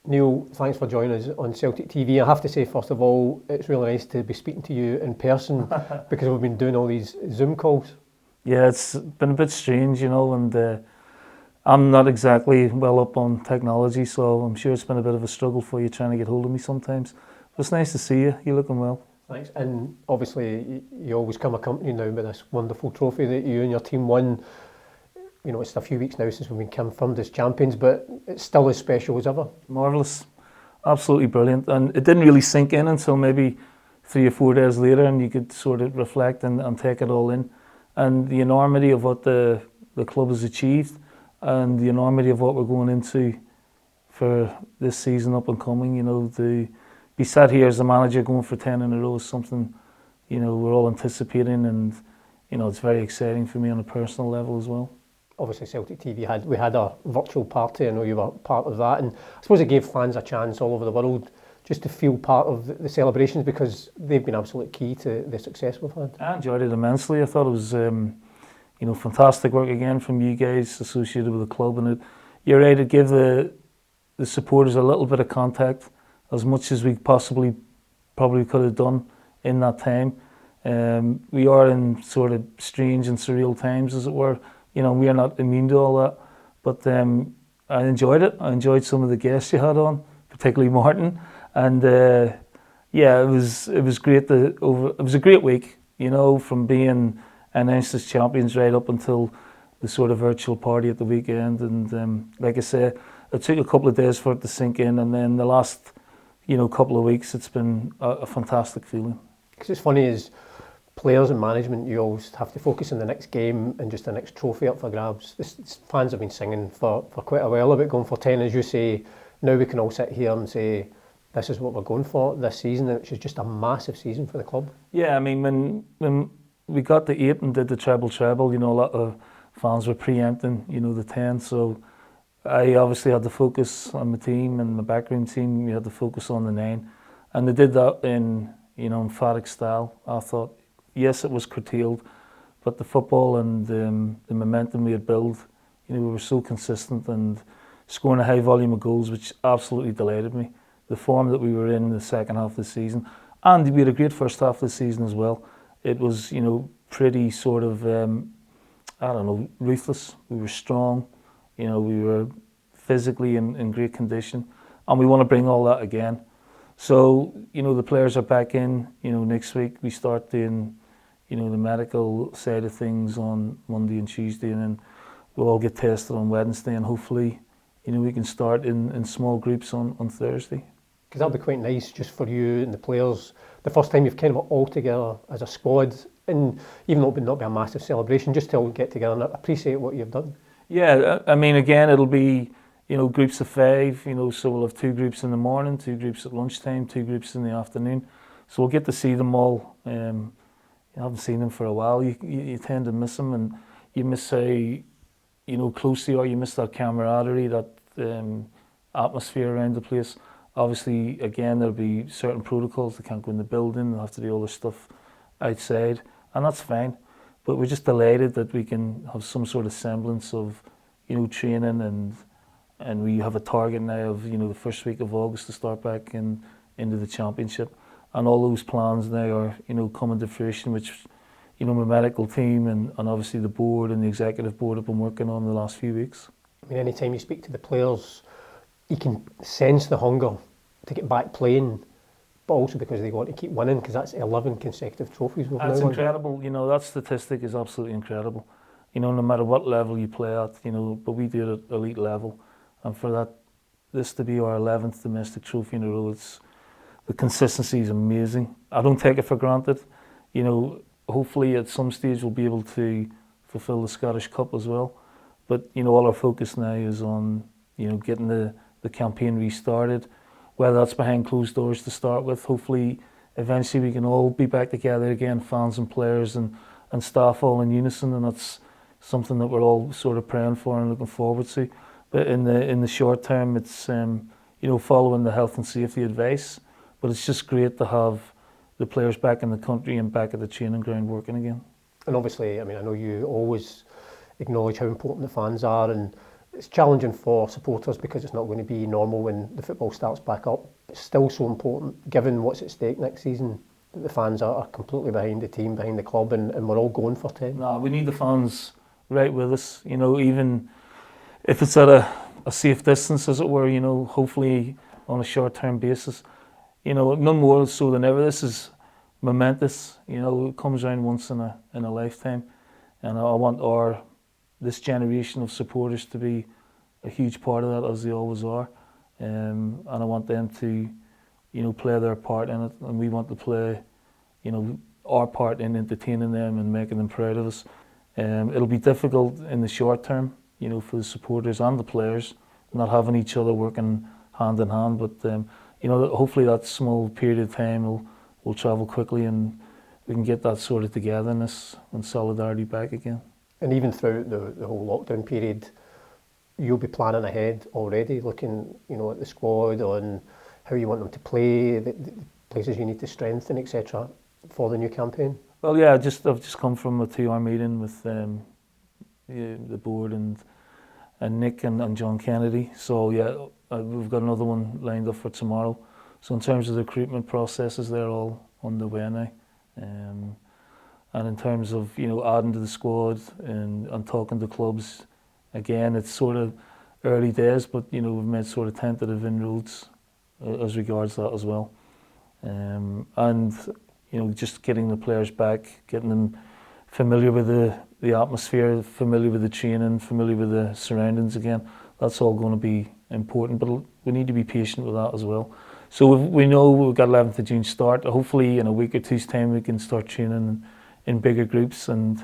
Neil, thanks for joining us on Celtic TV. I have to say, first of all, it's really nice to be speaking to you in person because we've been doing all these Zoom calls. Yeah, it's been a bit strange, and I'm not exactly well up on technology, so I'm sure it's been a bit of a struggle for you trying to get hold of me sometimes. But it's nice to see you. You're looking well. Thanks. And obviously, you always come accompanied now by this wonderful trophy that you and your team won. You know, it's a few weeks now since we've been confirmed as champions, but it's still as special as ever. Marvellous. Absolutely brilliant. And it didn't really sink in until maybe 3 or 4 days later, and you could sort of reflect and take it all in. And the enormity of what the club has achieved and the enormity of what we're going into for this season up and coming, to be sat here as a manager going for 10 in a row is something, we're all anticipating, and, it's very exciting for me on a personal level as well. Obviously, Celtic TV we had a virtual party. I know you were part of that, and I suppose it gave fans a chance all over the world just to feel part of the celebrations because they've been absolutely key to the success we've had. I enjoyed it immensely. I thought it was, fantastic work again from you guys associated with the club, and you're right, it gave the supporters a little bit of contact, as much as we probably could have done in that time. We are in sort of strange and surreal times, as it were. We are not immune to all that, but I enjoyed it. I enjoyed some of the guests you had on, particularly Martin, and it was great. It was a great week, from being announced as champions right up until the sort of virtual party at the weekend. And like I say, it took a couple of days for it to sink in, and then the last, couple of weeks, it's been a fantastic feeling. Because it's funny, as players and management, you always have to focus on the next game and just the next trophy up for grabs. Fans have been singing for quite a while about going for 10, as you say. Now we can all sit here and say, this is what we're going for this season, which is just a massive season for the club. Yeah, I mean, when we got the 8 and did the treble, a lot of fans were preempting, the 10. So I obviously had to focus on the team, and the backroom team, we had to focus on the 9. And they did that in, emphatic style. I thought, yes, it was curtailed, but the football and the momentum we had built, we were so consistent and scoring a high volume of goals, which absolutely delighted me. The form that we were in the second half of the season, and we had a great first half of the season as well. It was, pretty sort of, ruthless. We were strong, we were physically in great condition, and we want to bring all that again. So, the players are back in, next week. We start doing, the medical side of things on Monday and Tuesday, and then we'll all get tested on Wednesday, and hopefully, we can start in small groups on Thursday. Because that'll be quite nice just for you and the players. The first time you've kind of all together as a squad, and even though it would not be a massive celebration, just to all get together and appreciate what you've done. Yeah, I mean, again, it'll be, groups of 5, so we'll have 2 groups in the morning, 2 groups at lunchtime, 2 groups in the afternoon. So we'll get to see them all. You haven't seen them for a while. You tend to miss them, and you miss how, close they are. You miss that camaraderie, that atmosphere around the place. Obviously, again, there'll be certain protocols. They can't go in the building. They'll have to do all their stuff outside, and that's fine. But we're just delighted that we can have some sort of semblance of, training, and we have a target now of, the first week of August to start back into the championship. And all those plans now are, coming to fruition, which, my medical team and obviously the board and the executive board have been working on the last few weeks. I mean, anytime you speak to the players, you can sense the hunger to get back playing, but also because they want to keep winning, because that's 11 consecutive trophies we've now won. That's incredible. That statistic is absolutely incredible. No matter what level you play at, but we do it at elite level. And for this to be our 11th domestic trophy in a row, the consistency is amazing. I don't take it for granted. Hopefully at some stage we'll be able to fulfill the Scottish Cup as well. But, all our focus now is on, getting the campaign restarted, whether that's behind closed doors to start with. Hopefully, eventually we can all be back together again, fans and players and staff all in unison, and that's something that we're all sort of praying for and looking forward to. But in the short term, it's following the health and safety advice. But it's just great to have the players back in the country and back at the training ground working again. And obviously, I mean, I know you always acknowledge how important the fans are, and it's challenging for supporters because it's not going to be normal when the football starts back up. It's still so important, given what's at stake next season, that the fans are completely behind the team, behind the club, and we're all going for 10. No, we need the fans right with us, you know, even if it's at a safe distance, as it were, you know, hopefully on a short-term basis. You know, none more so than ever. This is momentous, you know, it comes around once in a lifetime. And I want this generation of supporters to be a huge part of that, as they always are. And I want them to, you know, play their part in it. And we want to play, you know, our part in entertaining them and making them proud of us. It'll be difficult in the short term, you know, for the supporters and the players, not having each other working hand in hand. But, you know, hopefully that small period of time will travel quickly and we can get that sort of togetherness and solidarity back again. And even throughout the whole lockdown period, you'll be planning ahead already, looking, you know, at the squad, on how you want them to play, the places you need to strengthen, etc., for the new campaign. Well, yeah, I've just come from a 2-hour meeting with the board and Nick and John Kennedy. So yeah, we've got another one lined up for tomorrow. So in terms of the recruitment processes, they're all underway now. And in terms of, you know, adding to the squad and talking to clubs, again, it's sort of early days, but, you know, we've made sort of tentative inroads as regards that as well. And, you know, just getting the players back, getting them familiar with the atmosphere, familiar with the training, familiar with the surroundings again, that's all going to be important, but we need to be patient with that as well. So we know we've got 11th of June start. Hopefully in a week or two's time we can start training in bigger groups, and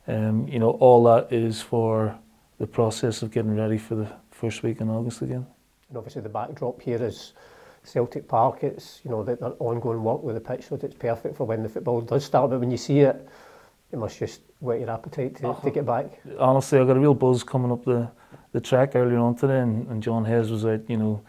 you know, all that is for the process of getting ready for the first week in August again. And obviously the backdrop here is Celtic Park. It's, you know, that ongoing work with the pitch, so it's perfect for when the football does start. But when you see it, it must just whet your appetite to get back. Honestly, I got a real buzz coming up the track earlier on today, and John Hayes was out, you know,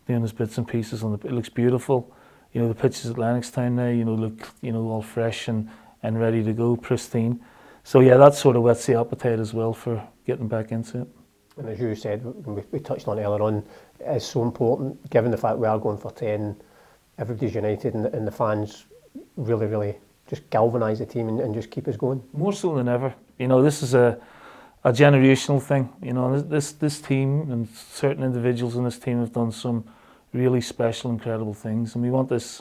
doing his bits and pieces on it looks beautiful. You know, the pitches at Lennoxtown now, you know, look, you know, all fresh and ready to go, pristine. So yeah, that sort of whets the appetite as well for getting back into it. And as you said, we touched on it earlier on, it is so important, given the fact we are going for 10, everybody's united, and the fans really, really just galvanise the team and just keep us going. More so than ever. You know, this is a generational thing. You know, this team and certain individuals in this team have done some really special, incredible things, and we want this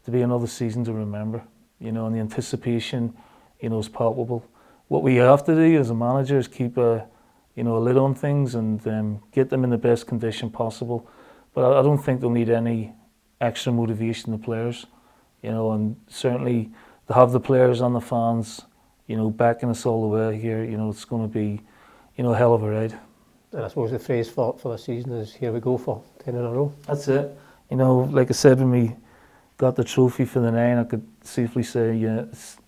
to be another season to remember. You know, and the anticipation, you know, is palpable. What we have to do as a manager is keep a lid on things and get them in the best condition possible. But I don't think they'll need any extra motivation, the players. You know, and certainly to have the players and the fans, you know, backing us all the way here, you know, it's going to be, you know, a hell of a ride. And I suppose the phrase for the season is, here we go for 10 in a row. That's it. You know, like I said, when we got the trophy for the 9, I could safely say, yeah, it's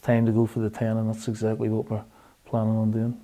time to go for the 10, and that's exactly what we're planning on doing.